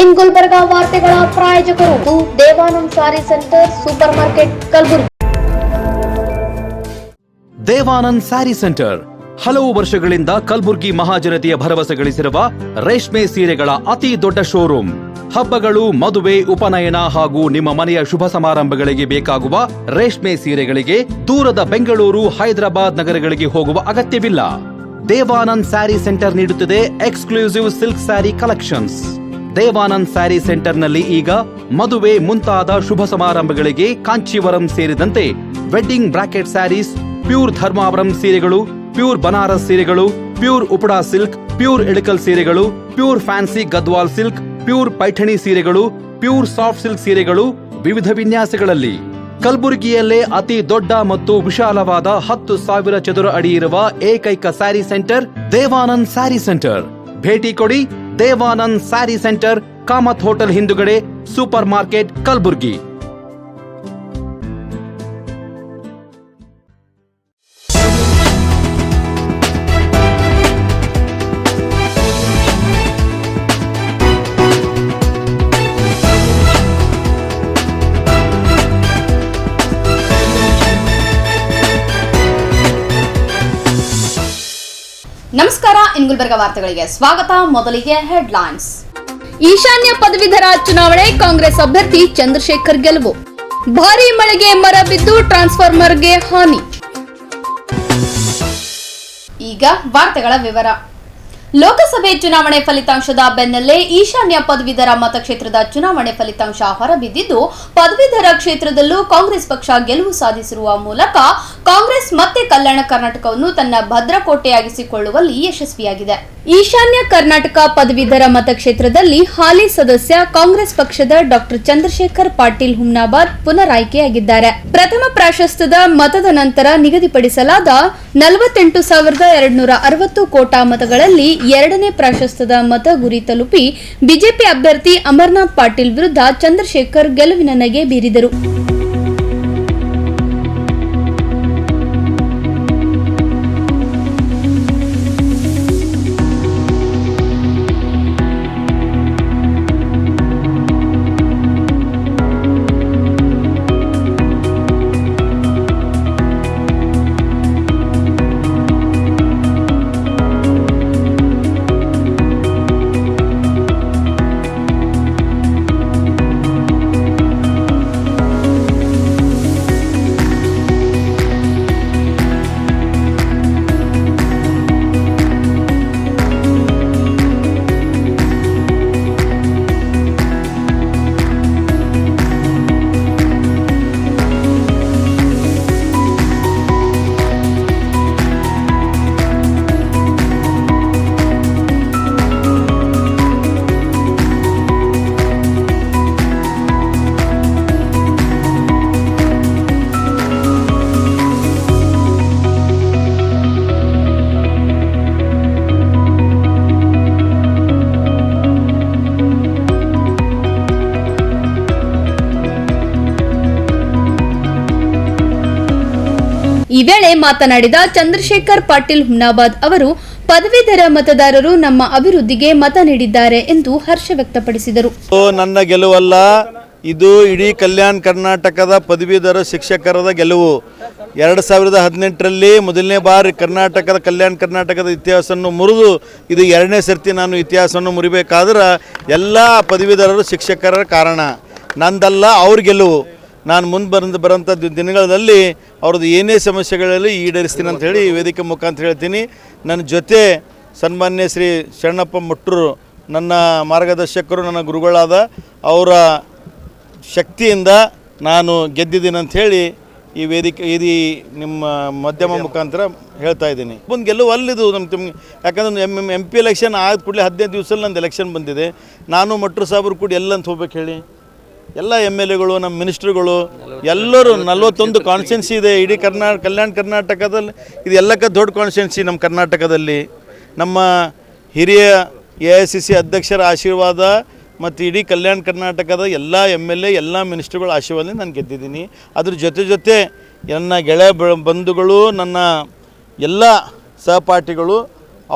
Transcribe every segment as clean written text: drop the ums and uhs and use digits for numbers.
ಇನ್ ಗುಲ್ಬರ್ಗಾ ವಾರ್ತೆಗಳ ಪ್ರಾಯೋಜಕರು Devanand sari centre super market Kalaburagi. Devanand sari centre ಹಲವು ವರ್ಷಗಳಿಂದ ಕಲಬುರಗಿ ಮಹಾಜನತೆಯ ಭರವಸೆ ಗಳಿಸಿರುವ ರೇಷ್ಮೆ ಸೀರೆಗಳ ಅತಿ ದೊಡ್ಡ ಶೋರೂಮ್. ಹಬ್ಬಗಳು, ಮದುವೆ, ಉಪನಯನ ಹಾಗೂ ನಿಮ್ಮ ಮನೆಯ ಶುಭ ಸಮಾರಂಭಗಳಿಗೆ ಬೇಕಾಗುವ ರೇಷ್ಮೆ ಸೀರೆಗಳಿಗೆ ದೂರದ ಬೆಂಗಳೂರು, ಹೈದರಾಬಾದ್ ನಗರಗಳಿಗೆ ಹೋಗುವ ಅಗತ್ಯವಿಲ್ಲ. ದೇವಾನಂದ್ ಸ್ಯಾರಿ ಸೆಂಟರ್ ನೀಡುತ್ತಿದೆ exclusive silk sari collections. Devanand sari ಸೆಂಟರ್ನಲ್ಲಿ ಈಗ ಮದುವೆ ಮುಂತಾದ ಶುಭ ಸಮಾರಂಭಗಳಿಗೆ ಕಾಂಚೀವರಂ ಸೇರಿದಂತೆ wedding bracket saris, pure Dharmavaram ಸೀರೆಗಳು, ಪ್ಯೂರ್ ಬನಾರಸ್ ಸೀರೆಗಳು, pure Uppada silk, pure Ilkal ಸೀರೆಗಳು, pure fancy Gadwal silk, pure Paithani ಸೀರೆಗಳು, ಪ್ಯೂರ್ ಸಾಫ್ಟ್ ಸಿಲ್ಕ್ ಸೀರೆಗಳು ವಿವಿಧ ವಿನ್ಯಾಸಗಳಲ್ಲಿ. ಕಲಬುರಗಿಯಲ್ಲೇ ಅತಿ ದೊಡ್ಡ ಮತ್ತು ವಿಶಾಲವಾದ 10,000 ಚದುರ ಅಡಿ ಇರುವ ಏಕೈಕ ಸ್ಯಾರಿ ಸೆಂಟರ್ ದೇವಾನಂದ್ ಸ್ಯಾರಿ ಸೆಂಟರ್. ಭೇಟಿ ಕೊಡಿ. ದೇವಾನಂದ್ ಸ್ಯಾರಿ ಸೆಂಟರ್, ಕಾಮತ್ ಹೋಟೆಲ್ ಹಿಂದುಗಡೆ, ಸೂಪರ್ ಮಾರ್ಕೆಟ್, ಕಲಬುರಗಿ. ನಮಸ್ಕಾರ. ಇನ್ ಗುಲ್ಬರ್ಗಾ ವಾರ್ತೆಗಳಿಗೆ ಸ್ವಾಗತ. ಮೊದಲಿಗೆ ಹೆಡ್ಲೈನ್ಸ್. ಈಶಾನ್ಯ ಪದವೀಧರ ಚುನಾವಣೆ, ಕಾಂಗ್ರೆಸ್ ಅಭ್ಯರ್ಥಿ ಚಂದ್ರಶೇಖರ್ ಗೆಲುವು. ಭಾರೀ ಮಳೆಗೆ ಮರ ಬಿದ್ದು ಟ್ರಾನ್ಸ್ಫಾರ್ಮರ್ಗೆ ಹಾನಿ. ಈಗ ವಾರ್ತೆಗಳ ವಿವರ. ಲೋಕಸಭೆ ಚುನಾವಣೆ ಫಲಿತಾಂಶದ ಬೆನ್ನಲ್ಲೇ ಈಶಾನ್ಯ ಪದವೀಧರ ಮತಕ್ಷೇತ್ರದ ಚುನಾವಣೆ ಫಲಿತಾಂಶ ಹೊರಬಿದ್ದಿದ್ದು, ಪದವೀಧರ ಕ್ಷೇತ್ರದಲ್ಲೂ ಕಾಂಗ್ರೆಸ್ ಪಕ್ಷ ಗೆಲುವು ಸಾಧಿಸಿರುವ ಮೂಲಕ ಕಾಂಗ್ರೆಸ್ ಮತ್ತೆ ಕಲ್ಯಾಣ ಕರ್ನಾಟಕವನ್ನು ತನ್ನ ಭದ್ರಕೋಟೆಯಾಗಿಸಿಕೊಳ್ಳುವಲ್ಲಿ ಯಶಸ್ವಿಯಾಗಿದೆ. ಈಶಾನ್ಯ ಕರ್ನಾಟಕ ಪದವೀಧರ ಮತಕ್ಷೇತ್ರದಲ್ಲಿ ಹಾಲಿ ಸದಸ್ಯ ಕಾಂಗ್ರೆಸ್ ಪಕ್ಷದ ಡಾಕ್ಟರ್ ಚಂದ್ರಶೇಖರ್ ಪಾಟೀಲ್ ಹುಮ್ನಾಬಾದ್ ಪುನರಾಯ್ಕೆಯಾಗಿದ್ದಾರೆ. ಪ್ರಥಮ ಪ್ರಾಶಸ್ತ್ಯದ ಮತದ ನಂತರ ನಿಗದಿಪಡಿಸಲಾದ 48,260 ಕೋಟಾ ಮತಗಳಲ್ಲಿ ಎರಡನೇ ಪ್ರಾಶಸ್ತ್ಯದ ಮತ ಗುರಿ ತಲುಪಿ ಬಿಜೆಪಿ ಅಭ್ಯರ್ಥಿ ಅಮರನಾಥ್ ಪಾಟೀಲ್ ವಿರುದ್ಧ ಚಂದ್ರಶೇಖರ್ ಗೆಲುವಿನ ನಗೆ ಬೀರಿದರು. ಈ ವೇಳೆ ಮಾತನಾಡಿದ ಚಂದ್ರಶೇಖರ್ ಪಾಟೀಲ್ ಹುಮ್ನಾಬಾದ್ ಅವರು, ಪದವೀಧರ ಮತದಾರರು ನಮ್ಮ ಅಭಿವೃದ್ಧಿಗೆ ಮತ ನೀಡಿದ್ದಾರೆ ಎಂದು ಹರ್ಷ ವ್ಯಕ್ತಪಡಿಸಿದರು. ನನ್ನ ಗೆಲುವಲ್ಲ, ಇದು ಇಡೀ ಕಲ್ಯಾಣ ಕರ್ನಾಟಕದ ಪದವೀಧರ ಶಿಕ್ಷಕರದ ಗೆಲುವು. 2018ರಲ್ಲಿ ಮೊದಲನೇ ಬಾರಿ ಕಲ್ಯಾಣ ಕರ್ನಾಟಕದ ಇತಿಹಾಸವನ್ನು ಮುರಿದು ಇದು ಎರಡನೇ ಸರ್ತಿ ನಾನು ಇತಿಹಾಸವನ್ನು ಮುರಿಬೇಕಾದ್ರೆ ಎಲ್ಲ ಪದವೀಧರರು ಶಿಕ್ಷಕರ ಕಾರಣ, ನಂದಲ್ಲ, ಅವ್ರ ಗೆಲುವು. ನಾನು ಮುಂದೆ ಬರೋಂಥ ದಿನಗಳಲ್ಲಿ ಅವ್ರದ್ದು ಏನೇ ಸಮಸ್ಯೆಗಳಲ್ಲಿ ಈಡೇರಿಸ್ತೀನಿ ಅಂತ ಹೇಳಿ ಈ ವೇದಿಕೆ ಮುಖಾಂತರ ಹೇಳ್ತೀನಿ. ನನ್ನ ಜೊತೆ ಸನ್ಮಾನ್ಯ ಶ್ರೀ ಶರಣಪ್ಪ ಮುಟ್ರು ನನ್ನ ಮಾರ್ಗದರ್ಶಕರು, ನನ್ನ ಗುರುಗಳಾದ ಅವರ ಶಕ್ತಿಯಿಂದ ನಾನು ಗೆದ್ದಿದ್ದೀನಿ ಅಂಥೇಳಿ ಈ ವೇದಿಕೆ ನಿಮ್ಮ ಮಾಧ್ಯಮ ಮುಖಾಂತರ ಹೇಳ್ತಾ ಇದ್ದೀನಿ. ಒಂದು ಗೆಲುವು ಅಲ್ಲಿದು ನಮ್ಮ ಯಾಕಂದ್ರೆ MP ಎಲೆಕ್ಷನ್ ಆದ ಕೂಡಲೇ 15 ದಿವಸದಲ್ಲಿ ನಂದು ಎಲೆಕ್ಷನ್ ಬಂದಿದೆ. ನಾನು ಮಟ್ರು ಸಾಬ್ರು ಕೂಡ ಎಲ್ಲಂತ ಹೋಗ್ಬೇಕು ಹೇಳಿ, ಎಲ್ಲ MLAಗಳು, ನಮ್ಮ ಮಿನಿಸ್ಟ್ರುಗಳು ಎಲ್ಲರೂ 41 ಕಾನ್ಸ್ಟಿಟ್ಯೂನ್ಸಿ ಇದೆ ಇಡೀ ಕಲ್ಯಾಣ ಕರ್ನಾಟಕದಲ್ಲಿ. ಇದು ಎಲ್ಲಕ್ಕ ದೊಡ್ಡ ಕಾನ್ಸ್ಟಿಟ್ಯೂನ್ಸಿ ನಮ್ಮ ಕರ್ನಾಟಕದಲ್ಲಿ. ನಮ್ಮ ಹಿರಿಯ AICC ಅಧ್ಯಕ್ಷರ ಆಶೀರ್ವಾದ ಮತ್ತು ಇಡೀ ಕಲ್ಯಾಣ ಕರ್ನಾಟಕದ ಎಲ್ಲ MLA, ಎಲ್ಲ ಮಿನಿಸ್ಟ್ರುಗಳ ಆಶೀರ್ವಾದದಿಂದ ನಾನು ಗೆದ್ದಿದ್ದೀನಿ. ಅದ್ರ ಜೊತೆ ನನ್ನ ಗೆಳೆಯ ಬಂಧುಗಳು, ನನ್ನ ಎಲ್ಲ ಸಹಪಾಠಿಗಳು,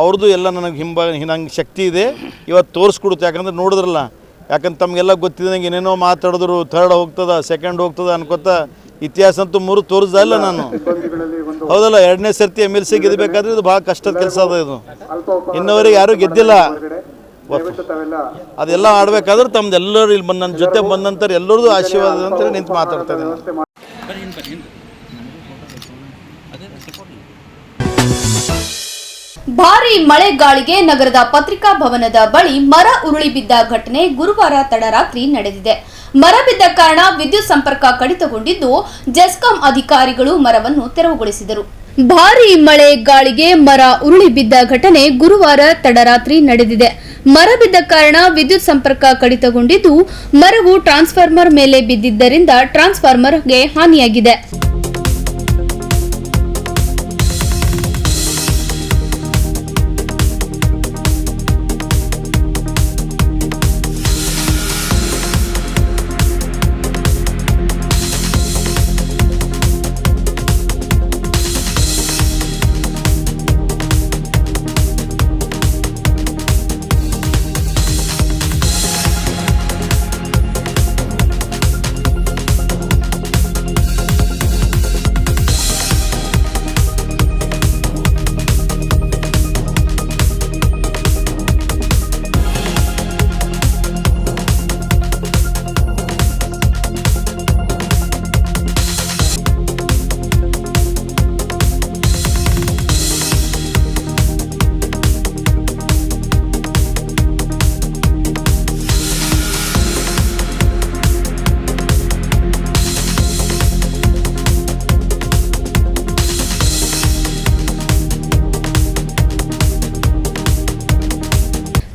ಅವ್ರದ್ದು ಎಲ್ಲ ನನಗೆ ನಂಗೆ ಶಕ್ತಿ ಇದೆ. ಇವತ್ತು ತೋರಿಸ್ಕೊಡುತ್ತೆ. ಯಾಕಂದ್ರೆ ನೋಡಿದ್ರಲ್ಲ ಯಾಕಂದ್ರೆ ತಮಗೆಲ್ಲ ಗೊತ್ತಿದ್ದಂಗೆ ಏನೇನೋ ಮಾತಾಡಿದ್ರು ಥರ್ಡ್ ಹೋಗ್ತದ ಸೆಕೆಂಡ್ ಹೋಗ್ತದ ಅನ್ಕೋತ ಇತಿಹಾಸ ಅಂತೂ ಮೂರು ತೋರಿಸ್ದಲ್ಲ ನಾನು, ಹೌದಲ್ಲ. 2ನೇ ಸರ್ತಿ MLC ಗೆಲ್ಲಬೇಕಾದ್ರೆ ಇದು ಭಾಳ ಕಷ್ಟದ ಕೆಲಸ ಅದ. ಇದು ಇನ್ನವರೆಗೆ ಯಾರೂ ಗೆದ್ದಿಲ್ಲ. ಅದೆಲ್ಲ ಆಡ್ಬೇಕಾದ್ರೆ ತಮ್ದೆಲ್ಲರೂ ಇಲ್ಲಿ ಬಂದು ನನ್ನ ಜೊತೆ ಬಂದಂತಾರೆ ಎಲ್ಲರದು ಆಶೀರ್ವಾದ ಅಂತೇಳಿ ನಿಂತು ಮಾತಾಡ್ತಾ ಇದ್ದೀನಿ. ಭಾರೀ ಮಳೆ ಗಾಳಿಗೆ ನಗರದ ಪತ್ರಿಕಾ ಭವನದ ಬಳಿ ಮರ ಉರುಳಿ ಬಿದ್ದ ಘಟನೆ ಗುರುವಾರ ತಡರಾತ್ರಿ ನಡೆದಿದೆ. ಮರ ಬಿದ್ದ ಕಾರಣ ವಿದ್ಯುತ್ ಸಂಪರ್ಕ ಕಡಿತಗೊಂಡಿದ್ದು ಜೆಸ್ಕಾಂ ಅಧಿಕಾರಿಗಳು ಮರವನ್ನು ತೆರವುಗೊಳಿಸಿದರು. ಭಾರೀ ಮಳೆ ಗಾಳಿಗೆ ಮರ ಉರುಳಿ ಬಿದ್ದ ಘಟನೆ ಗುರುವಾರ ತಡರಾತ್ರಿ ನಡೆದಿದೆ. ಮರ ಬಿದ್ದ ಕಾರಣ ವಿದ್ಯುತ್ ಸಂಪರ್ಕ ಕಡಿತಗೊಂಡಿದ್ದು ಮರವು ಟ್ರಾನ್ಸ್ಫಾರ್ಮರ್ ಮೇಲೆ ಬಿದ್ದಿದ್ದರಿಂದ ಟ್ರಾನ್ಸ್ಫಾರ್ಮರ್ಗೆ ಹಾನಿಯಾಗಿದೆ.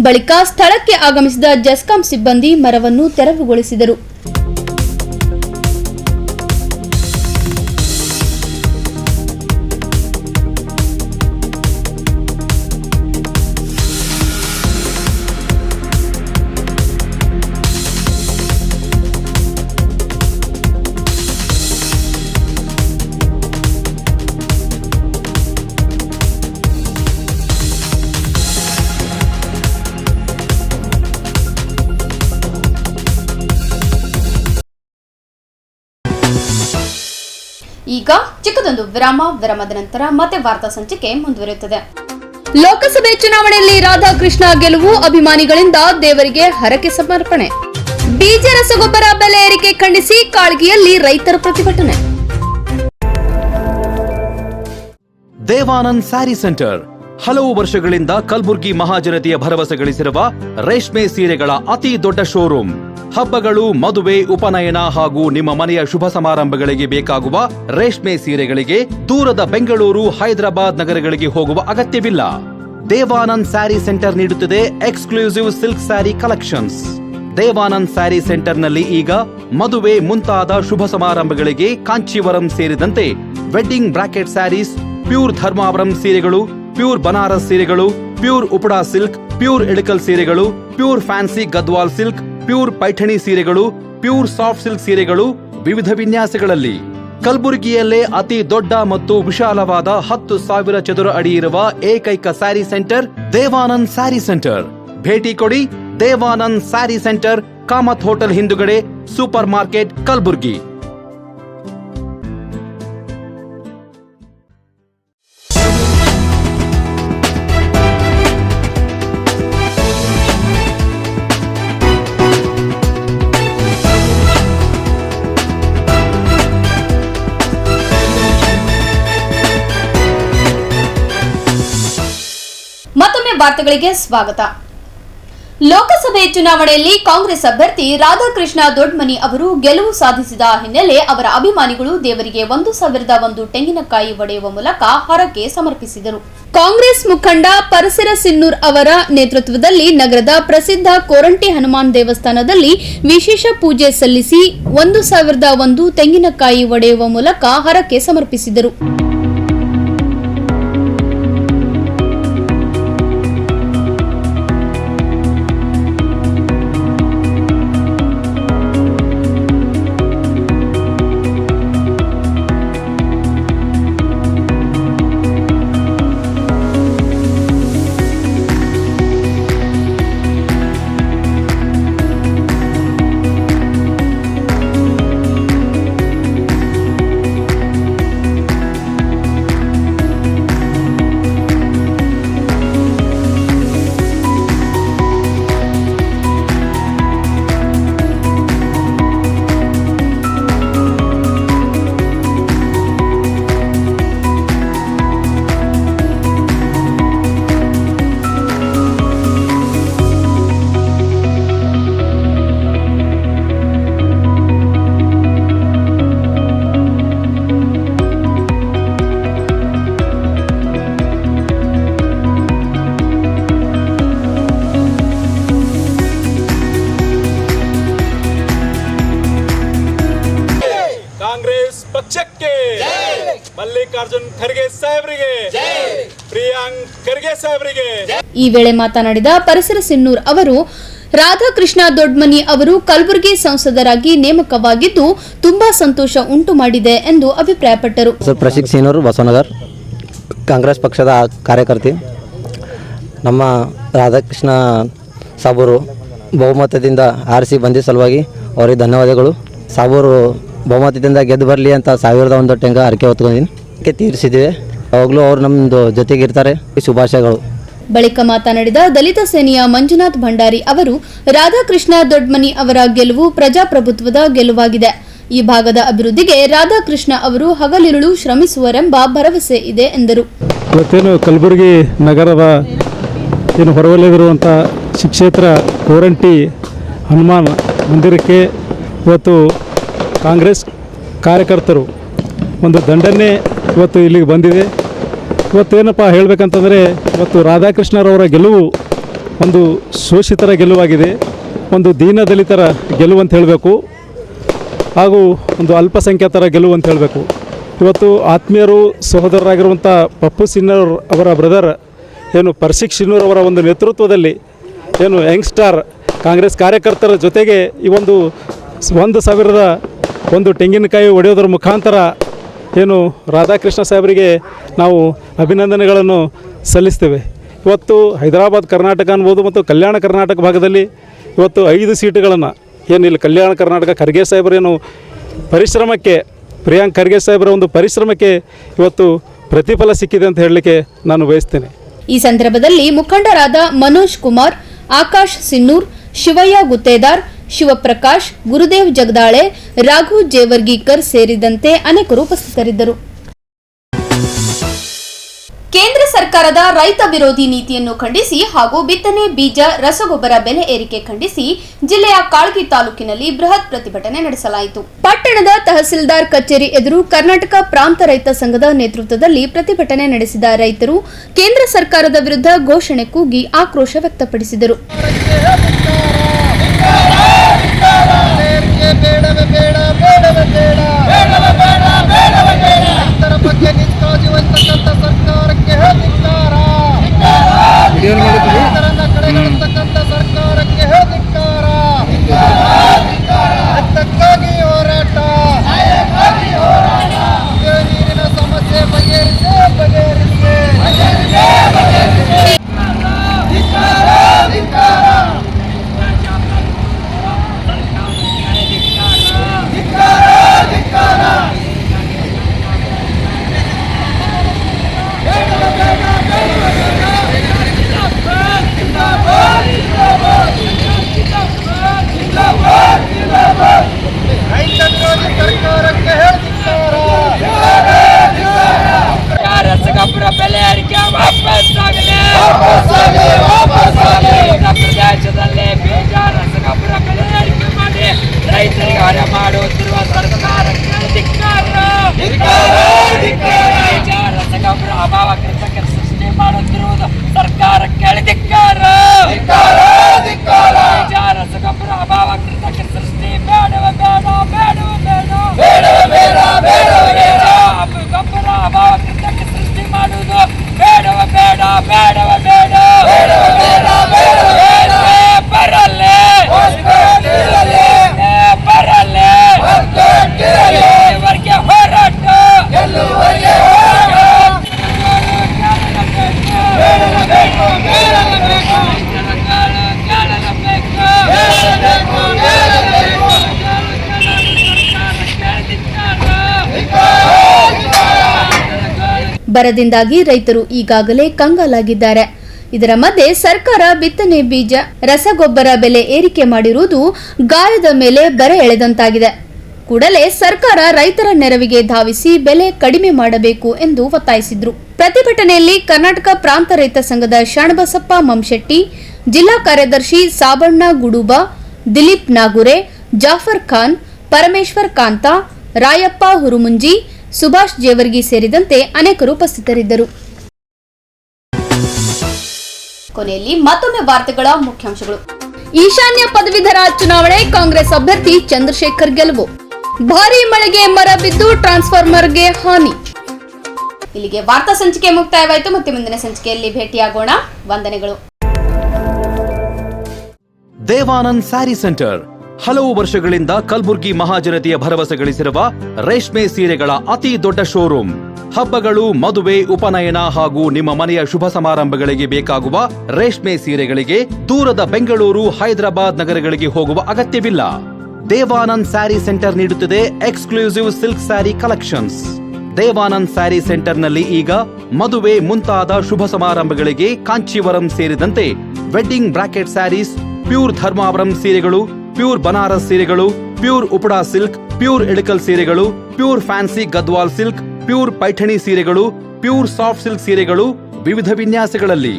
ಬಳಿಕ ಸ್ಥಳಕ್ಕೆ ಆಗಮಿಸಿದ ಜೆಸ್ಕಾಂ ಸಿಬ್ಬಂದಿ ಮರವನ್ನು ತೆರವುಗೊಳಿಸಿದರು. ಈಗ ಚಿಕ್ಕದೊಂದು ವಿರಾಮದ ನಂತರ ಮತ್ತೆ ವಾರ್ತಾ ಸಂಚಿಕೆ ಮುಂದುವರಿಯುತ್ತದೆ. ಲೋಕಸಭೆ ಚುನಾವಣೆಯಲ್ಲಿ ರಾಧಾಕೃಷ್ಣ ಗೆಲುವು, ಅಭಿಮಾನಿಗಳಿಂದ ದೇವರಿಗೆ ಹರಕೆ ಸಮರ್ಪಣೆ. ಬೀಜ ರಸಗೊಬ್ಬರ ಬೆಲೆ ಏರಿಕೆ ಖಂಡಿಸಿ ಕಾಳ್ಗಿಯಲ್ಲಿ ರೈತರ ಪ್ರತಿಭಟನೆ. ದೇವಾನಂದ್ ಸ್ಯಾರಿ ಸೆಂಟರ್ ಹಲವು ವರ್ಷಗಳಿಂದ ಕಲಬುರ್ಗಿ ಮಹಾಜನತೆಯ ಭರವಸೆ ಗಳಿಸಿರುವ ರೇಷ್ಮೆ ಸೀರೆಗಳ ಅತಿ ದೊಡ್ಡ ಶೋರೂಮ್. ಹಬ್ಬಗಳು, ಮದುವೆ, ಉಪನಯನ ಹಾಗೂ ನಿಮ್ಮ ಮನೆಯ ಶುಭ ಸಮಾರಂಭಗಳಿಗೆ ಬೇಕಾಗುವ ರೇಷ್ಮೆ ಸೀರೆಗಳಿಗೆ ದೂರದ ಬೆಂಗಳೂರು, ಹೈದರಾಬಾದ್ ನಗರಗಳಿಗೆ ಹೋಗುವ ಅಗತ್ಯವಿಲ್ಲ. ದೇವಾನಂದ್ ಸ್ಯಾರಿ ಸೆಂಟರ್ ನೀಡುತ್ತಿದೆ exclusive silk sari collections. Devanand sari ಸೆಂಟರ್ನಲ್ಲಿ ಈಗ ಮದುವೆ ಮುಂತಾದ ಶುಭ ಸಮಾರಂಭಗಳಿಗೆ ಕಾಂಚೀವರಂ ಸೇರಿದಂತೆ wedding bracket saris, pure Dharmavaram ಸೀರೆಗಳು, ಪ್ಯೂರ್ ಬನಾರಸ್ ಸೀರೆಗಳು, pure Uppada silk, pure Ilkal ಸೀರೆಗಳು, pure fancy Gadwal silk, pure Paithani ಸೀರೆಗಳು, ಪ್ಯೂರ್ ಸಾಫ್ಟ್ ಸಿಲ್ಕ್ ಸೀರೆಗಳು ವಿವಿಧ ವಿನ್ಯಾಸಗಳಲ್ಲಿ. ಕಲಬುರಗಿಯಲ್ಲೇ ಅತಿ ದೊಡ್ಡ ಮತ್ತು ವಿಶಾಲವಾದ 10,000 ಚದುರ ಅಡಿ ಇರುವ ಏಕೈಕ ಸ್ಯಾರಿ ಸೆಂಟರ್ ದೇವಾನಂದ್ ಸ್ಯಾರಿ ಸೆಂಟರ್. ಭೇಟಿ ಕೊಡಿ. ದೇವಾನಂದ್ ಸ್ಯಾರಿ ಸೆಂಟರ್, ಕಾಮತ್ ಹೋಟೆಲ್ ಹಿಂದುಗಡೆ, ಸೂಪರ್ ಮಾರ್ಕೆಟ್, ಕಲಬುರ್ಗಿ. ಮತ್ತೊಮ್ಮೆ ವಾರ್ತೆಗಳಿಗೆ ಸ್ವಾಗತ. ಲೋಕಸಭೆ ಚುನಾವಣೆಯಲ್ಲಿ ಕಾಂಗ್ರೆಸ್ ಅಭ್ಯರ್ಥಿ ರಾಧಾಕೃಷ್ಣ ದೊಡ್ಮನಿ ಅವರು ಗೆಲುವು ಸಾಧಿಸಿದ ಹಿನ್ನೆಲೆ ಅವರ ಅಭಿಮಾನಿಗಳು ದೇವರಿಗೆ 1,001 ತೆಂಗಿನಕಾಯಿ ಒಡೆಯುವ ಮೂಲಕ ಹರಕೆ ಸಮರ್ಪಿಸಿದರು. ಕಾಂಗ್ರೆಸ್ ಮುಖಂಡ ಪರಸಿರ ಸಿನ್ನೂರ್ ಅವರ ನೇತೃತ್ವದಲ್ಲಿ ನಗರದ ಪ್ರಸಿದ್ಧ ಕೋರಂಟಿ ಹನುಮಾನ್ ದೇವಸ್ಥಾನದಲ್ಲಿ ವಿಶೇಷ ಪೂಜೆ ಸಲ್ಲಿಸಿ 1,001 ತೆಂಗಿನಕಾಯಿ ಒಡೆಯುವ ಮೂಲಕ ಹರಕೆ ಸಮರ್ಪಿಸಿದರು. ಮಲ್ಲಿಕಾರ್ಜುನ್ ಖರ್ಗೆ ಸಾಹೇಬರಿಗೆ, ಪ್ರಿಯಾಂಕ್ ಖರ್ಗೆ ಸಾಹೇಬರಿಗೆ. ಈ ವೇಳೆ ಮಾತನಾಡಿದ ಪರಿಸರ ಸಿನ್ನೂರ್ ಅವರು, ರಾಧಾಕೃಷ್ಣ ದೊಡ್ಮನಿ ಅವರು ಕಲಬುರಗಿ ಸಂಸದರಾಗಿ ನೇಮಕವಾಗಿದ್ದು ತುಂಬಾ ಸಂತೋಷ ಉಂಟು ಮಾಡಿದೆ ಎಂದು ಅಭಿಪ್ರಾಯಪಟ್ಟರು. ಪ್ರಶಿಕ್ ಸೀನೂರ್ ಬಸವನಗರ್, ಕಾಂಗ್ರೆಸ್ ಪಕ್ಷದ ಕಾರ್ಯಕರ್ತಿ. ನಮ್ಮ ರಾಧಾಕೃಷ್ಣ ಸಾಬೂರು ಬಹುಮತದಿಂದ ಆರಿಸಿ ಬಂದಿದ್ದ ಸಲುವಾಗಿ ಅವರಿಗೆ ಧನ್ಯವಾದಗಳು. ಸಾಬೂರು ಬಹುಮತದಿಂದ ಗೆದ್ದು ಬರಲಿ ಅಂತ 1001 ಟೆಂಗ ಹರಕೆ ಹೊತ್ಕೊಂಡಿದ್ದೀನಿ, ತೀರಿಸಿದ್ದೇವೆ. ಯಾವಾಗಲೂ ಅವರು ನಮ್ಮದು ಜೊತೆಗಿರ್ತಾರೆ. ಶುಭಾಶಯಗಳು. ಬಳಿಕ ಮಾತನಾಡಿದ ದಲಿತ ಸೇನೆಯ ಮಂಜುನಾಥ್ ಭಂಡಾರಿ ಅವರು, ರಾಧಾಕೃಷ್ಣ ದೊಡ್ಮನಿ ಅವರ ಗೆಲುವು ಪ್ರಜಾಪ್ರಭುತ್ವದ ಗೆಲುವಾಗಿದೆ. ಈ ಭಾಗದ ಅಭಿವೃದ್ಧಿಗೆ ರಾಧಾಕೃಷ್ಣ ಅವರು ಹಗಲಿರುಳು ಶ್ರಮಿಸುವರೆಂಬ ಭರವಸೆ ಇದೆ ಎಂದರು. ಇವತ್ತೇನು ಕಲಬುರಗಿ ನಗರದ ಏನು ಹೊರವಲಯವಿರುವಂಥ ಶ್ರೀಕ್ಷೇತ್ರ ಕೋರಂಟಿ ಹನುಮಾನ್ ಮಂದಿರಕ್ಕೆ ಇವತ್ತು ಕಾಂಗ್ರೆಸ್ ಕಾರ್ಯಕರ್ತರು ಒಂದು ದಂಡನೆ ಇವತ್ತು ಇಲ್ಲಿಗೆ ಬಂದಿದೆ. ಇವತ್ತೇನಪ್ಪ ಹೇಳಬೇಕಂತಂದರೆ, ಇವತ್ತು ರಾಧಾಕೃಷ್ಣರವರ ಗೆಲುವು ಒಂದು ಶೋಷಿತರ ಗೆಲುವಾಗಿದೆ, ಒಂದು ದೀನ ದಲಿತರ ಗೆಲುವು ಅಂತ ಹೇಳಬೇಕು, ಹಾಗೂ ಒಂದು ಅಲ್ಪಸಂಖ್ಯಾತರ ಗೆಲುವು ಅಂತ ಹೇಳಬೇಕು. ಇವತ್ತು ಆತ್ಮೀಯರು ಸಹೋದರರಾಗಿರುವಂಥ ಪಪ್ಪು ಸಿನ್ನೂರ್ ಅವರ ಬ್ರದರ್ ಏನು ಪ್ರಶಿಕ್ ಸಿನ್ನೂರ್ ಅವರ ಒಂದು ನೇತೃತ್ವದಲ್ಲಿ ಏನು ಯಂಗ್ಸ್ಟಾರ್ ಕಾಂಗ್ರೆಸ್ ಕಾರ್ಯಕರ್ತರ ಜೊತೆಗೆ ಈ ಒಂದು 1,000 ತೆಂಗಿನಕಾಯಿ ಒಡೆಯೋದ್ರ ಮುಖಾಂತರ ಏನು ರಾಧಾಕೃಷ್ಣ ಸಾಹೇಬರಿಗೆ ನಾವು ಅಭಿನಂದನೆಗಳನ್ನು ಸಲ್ಲಿಸ್ತೇವೆ. ಇವತ್ತು ಹೈದರಾಬಾದ್ ಕರ್ನಾಟಕ ಅನ್ಬೋದು ಮತ್ತು ಕಲ್ಯಾಣ ಕರ್ನಾಟಕ ಭಾಗದಲ್ಲಿ ಇವತ್ತು 5 ಸೀಟುಗಳನ್ನು ಏನು ಇಲ್ಲಿ ಕಲ್ಯಾಣ ಕರ್ನಾಟಕ ಖರ್ಗೆ ಸಾಹೇಬರೇನು ಪರಿಶ್ರಮಕ್ಕೆ, ಪ್ರಿಯಾಂಕ್ ಖರ್ಗೆ ಸಾಹೇಬರ ಒಂದು ಪರಿಶ್ರಮಕ್ಕೆ ಇವತ್ತು ಪ್ರತಿಫಲ ಸಿಕ್ಕಿದೆ ಅಂತ ಹೇಳಲಿಕ್ಕೆ ನಾನು ಬಯಸ್ತೇನೆ. ಈ ಸಂದರ್ಭದಲ್ಲಿ ಮುಖಂಡರಾದ ಮನೋಜ್ ಕುಮಾರ್, ಆಕಾಶ್ ಸಿನ್ನೂರ್, ಶಿವಯ್ಯ ಗುತ್ತೇದಾರ್, ಶಿವಪ್ರಕಾಶ್, ಗುರುದೇವ್ ಜಗದಾಳೆ, ರಾಘು ಜೇವರ್ಗೀಕರ್ ಸೇರಿದಂತೆ ಅನೇಕರು ಉಪಸ್ಥಿತರಿದ್ದರು. ಕೇಂದ್ರ ಸರ್ಕಾರದ ರೈತ ವಿರೋಧಿ ನೀತಿಯನ್ನು ಖಂಡಿಸಿ ಹಾಗೂ ಬಿತ್ತನೆ ಬೀಜ ರಸಗೊಬ್ಬರ ಬೆಲೆ ಏರಿಕೆ ಖಂಡಿಸಿ ಜಿಲ್ಲೆಯ ಕಾಳಗಿ ತಾಲೂಕಿನಲ್ಲಿ ಬೃಹತ್ ಪ್ರತಿಭಟನೆ ನಡೆಸಲಾಯಿತು. ಪಟ್ಟಣದ ತಹಸೀಲ್ದಾರ್ ಕಚೇರಿ ಎದುರು ಕರ್ನಾಟಕ ಪ್ರಾಂತ ರೈತ ಸಂಘದ ನೇತೃತ್ವದಲ್ಲಿ ಪ್ರತಿಭಟನೆ ನಡೆಸಿದ ರೈತರು ಕೇಂದ್ರ ಸರ್ಕಾರದ ವಿರುದ್ಧ ಘೋಷಣೆ ಕೂಗಿ ಆಕ್ರೋಶ ವ್ಯಕ್ತಪಡಿಸಿದರು. ರಸಗೊಬ್ಬರ ಬೆಲೆ ಏರಿಕೆ ವಾಪಸ್ಸಾಗಲಿ. ಪ್ರದೇಶದಲ್ಲಿ ಬೀಜ ರಸಗೊಬ್ಬರ ಬೆಲೆ ಏರಿಕೆ ಮಾಡಿ ರೈತರಿಗೆ ಹೊರೆ ಮಾಡುತ್ತಿರುವ ಸರ್ಕಾರಕ್ಕೆ ಧಿಕ್ಕಾರ. ಬೀಜ ರಸಗೊಬ್ಬರ ಅಭಾವ ಕೃತಕ ಸೃಷ್ಟಿ ಮಾಡುತ್ತಿರುವುದು ಸರ್ಕಾರಕ್ಕೆ ಧಿಕ್ಕಾರ. ಬೀಜ ರಸಗೊಬ್ಬರ ಅಭಾವ ಕೃತಕ ಸೃಷ್ಟಿ ಬೇಡವೇ ಬೇಡ, ಬೇಡವೇ ಬೇಡ, ಬೇಡವೇ ಬೇಡ. ಗೊಬ್ಬರ ಅಭಾವ ಕೃತಕ ಸೃಷ್ಟಿ ಮಾಡುವುದು ಬೇಡವೇ ಬೇಡ, ಬೇಡವೇ ಬೇಡ, ಬರಲ್ಲೇ ಬರಲ್ಲೇ ಇವರಿಗೆ ಹೋರಾಟ ಬರದಿಂದಾಗಿ ರೈತರು ಈಗಾಗಲೇ ಕಂಗಾಲಾಗಿದ್ದಾರೆ. ಇದರ ಮಧ್ಯೆ ಸರ್ಕಾರ ಬಿತ್ತನೆ ಬೀಜ ರಸಗೊಬ್ಬರ ಬೆಲೆ ಏರಿಕೆ ಮಾಡಿರುವುದು ಗಾಯದ ಮೇಲೆ ಬರೆ ಎಳೆದಂತಾಗಿದೆ. ಕೂಡಲೇ ಸರ್ಕಾರ ರೈತರ ನೆರವಿಗೆ ಧಾವಿಸಿ ಬೆಲೆ ಕಡಿಮೆ ಮಾಡಬೇಕು ಎಂದು ಒತ್ತಾಯಿಸಿದರು. ಪ್ರತಿಭಟನೆಯಲ್ಲಿ ಕರ್ನಾಟಕ ಪ್ರಾಂತ ರೈತ ಸಂಘದ ಶರಣಬಸಪ್ಪ ಮಮಶೆಟ್ಟಿ, ಜಿಲ್ಲಾ ಕಾರ್ಯದರ್ಶಿ ಸಾಬಣ್ಣ ಗುಡುಬ, ದಿಲೀಪ್ ನಾಗುರೆ, ಜಾಫರ್ ಖಾನ್, ಪರಮೇಶ್ವರ್ ಕಾಂತ, ರಾಯಪ್ಪ ಹುರುಮುಂಜಿ, ಸುಭಾಷ್ ಜೇವರ್ಗಿ ಸೇರಿದಂತೆ ಅನೇಕರು ಉಪಸ್ಥಿತರಿದ್ದರು. ಕೊನೆಯಲ್ಲಿ ಮತ್ತೊಮ್ಮೆ ವಾರ್ತೆಗಳ ಮುಖ್ಯಾಂಶಗಳು. ಈಶಾನ್ಯ ಪದವೀಧರ ಚುನಾವಣೆ ಕಾಂಗ್ರೆಸ್ ಅಭ್ಯರ್ಥಿ ಚಂದ್ರಶೇಖರ್ ಗೆಲುವು. ಭಾರೀ ಮಳೆಗೆ ಮರ ಬಿದ್ದು ಟ್ರಾನ್ಸ್ಫಾರ್ಮರ್ಗೆ ಹಾನಿ. ಇಲ್ಲಿಗೆ ವಾರ್ತಾ ಸಂಚಿಕೆ ಮುಕ್ತಾಯವಾಯಿತು. ಮತ್ತೆ ಮುಂದಿನ ಸಂಚಿಕೆಯಲ್ಲಿ ಭೇಟಿಯಾಗೋಣ. ವಂದನೆಗಳು. ದೇವಾನಂದ್ ಸ್ಯಾರಿ ಸೆಂಟರ್ ಹಲವು ವರ್ಷಗಳಿಂದ ಕಲಬುರ್ಗಿ ಮಹಾಜನತೆಯ ಭರವಸೆ ಗಳಿಸಿರುವ ರೇಷ್ಮೆ ಸೀರೆಗಳ ಅತಿ ದೊಡ್ಡ ಶೋರೂಮ್. ಹಬ್ಬಗಳು, ಮದುವೆ, ಉಪನಯನ ಹಾಗೂ ನಿಮ್ಮ ಮನೆಯ ಶುಭ ಸಮಾರಂಭಗಳಿಗೆ ಬೇಕಾಗುವ ರೇಷ್ಮೆ ಸೀರೆಗಳಿಗೆ ದೂರದ ಬೆಂಗಳೂರು, ಹೈದರಾಬಾದ್ ನಗರಗಳಿಗೆ ಹೋಗುವ ಅಗತ್ಯವಿಲ್ಲ. ದೇವಾನಂದ್ ಸ್ಯಾರಿ ಸೆಂಟರ್ ನೀಡುತ್ತಿದೆ exclusive silk sari collections. Devanand sari ಸೆಂಟರ್ನಲ್ಲಿ ಈಗ ಮದುವೆ ಮುಂತಾದ ಶುಭ ಸಮಾರಂಭಗಳಿಗೆ ಕಾಂಚೀವರಂ ಸೇರಿದಂತೆ wedding bracket saris, pure Dharmavaram ಸೀರೆಗಳು, ಪ್ಯೂರ್ ಬನಾರಸ್ ಸೀರೆಗಳು, pure Uppada silk, pure Ilkal ಸೀರೆಗಳು, pure fancy Gadwal silk, pure Paithani ಸೀರೆಗಳು, ಪ್ಯೂರ್ ಸಾಫ್ಟ್ ಸಿಲ್ಕ್ ಸೀರೆಗಳು ವಿವಿಧ ವಿನ್ಯಾಸಗಳಲ್ಲಿ.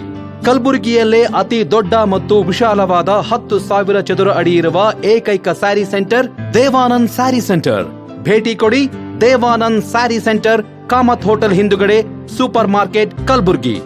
ಕಲಬುರಗಿಯಲ್ಲೇ ಅತಿ ದೊಡ್ಡ ಮತ್ತು ವಿಶಾಲವಾದ 10,000 ಚದುರ ಅಡಿ ಇರುವ ಏಕೈಕ ಸ್ಯಾರಿ ಸೆಂಟರ್ ದೇವಾನಂದ್ ಸ್ಯಾರಿ ಸೆಂಟರ್. ಭೇಟಿ ಕೊಡಿ. ದೇವಾನಂದ್ ಸ್ಯಾರಿ ಸೆಂಟರ್, ಕಾಮತ್ ಹೋಟೆಲ್ ಹಿಂದುಗಡೆ, ಸೂಪರ್ ಮಾರ್ಕೆಟ್, ಕಲಬುರ್ಗಿ.